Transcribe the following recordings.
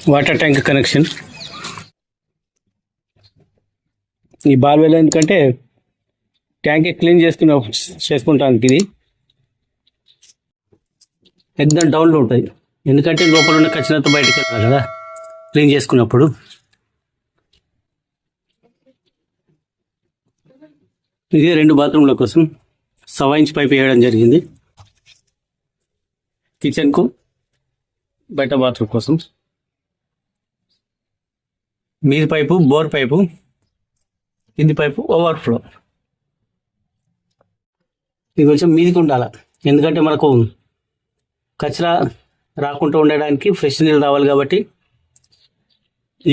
Water tank connection. ఈ Barwell ఎందుకంటే tank clean చేసుకుంటానికి ఇది ఎగ్జామ్ డౌన్లో ఉంటుంది, ఎందుకంటే లోపల ఉన్న కచ్చినంత బయటకు వెళ్ళాలి కదా క్లీన్ చేసుకున్నప్పుడు. ఇది 2 బాత్రూమ్ల కోసం 1.25 ఇంచ్ పైప్ వేయడం జరిగింది. కిచెన్కు బయట బాత్రూమ్ కోసం మీది పైపు బోర్ పైపు, కింది పైపు ఓవర్ఫ్లో. ఇది కొంచెం మీదికి ఉండాలి, ఎందుకంటే మనకు కచరా రాకుండా ఉండడానికి ఫ్రెష్ నీళ్ళు రావాలి కాబట్టి.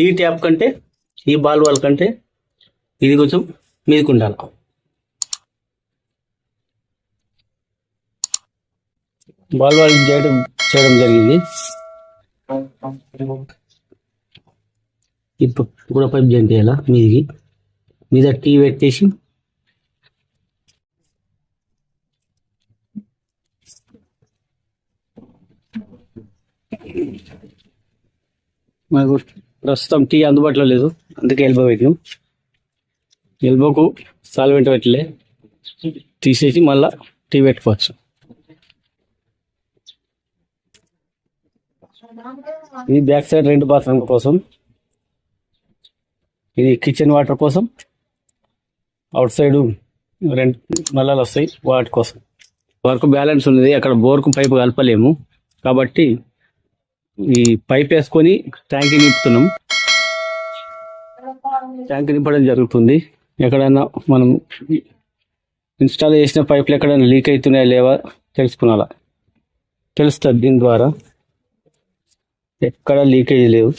ఈ ట్యాప్ కంటే ఈ బాల్ వాల్ కంటే ఇది కొంచెం మీదికి ఉండాలి. బాల్ వాల్ చేయడం జరిగింది. ఇప్పుడు కూడా పైప్ జాయిన్ చేయాలా మీదికి, మీద టీ పెట్టేసి మనకు ప్రస్తుతం టీ అందుబాటులో లేదు, అందుకే ఎల్బో పెట్టినాం. ఎల్బోకు సాల్వెంట్ పెట్టలే, తీసేసి మళ్ళా టీ పెట్టుకోవచ్చు. ఇది బ్యాక్ సైడ్ 2 బాత్రూమ్ కోసం, ఇది కిచెన్ వాటర్ కోసం, అవుట్ సైడ్ 2 నల్లాలు వస్తాయి వాటి కోసం. వరకు బ్యాలెన్స్ ఉన్నది, అక్కడ బోర్కు పైపు కలపలేము కాబట్టి ఈ పైప్ వేసుకొని ట్యాంక్ నింపుతున్నాం. ట్యాంక్ నింపడం జరుగుతుంది. ఎక్కడైనా మనం ఇన్స్టాల్ చేసిన పైపులు ఎక్కడైనా లీక్ అవుతున్నాయా లేవా తెలుస్తుంది. దీని ద్వారా ఎక్కడ లీకేజ్ లేవు.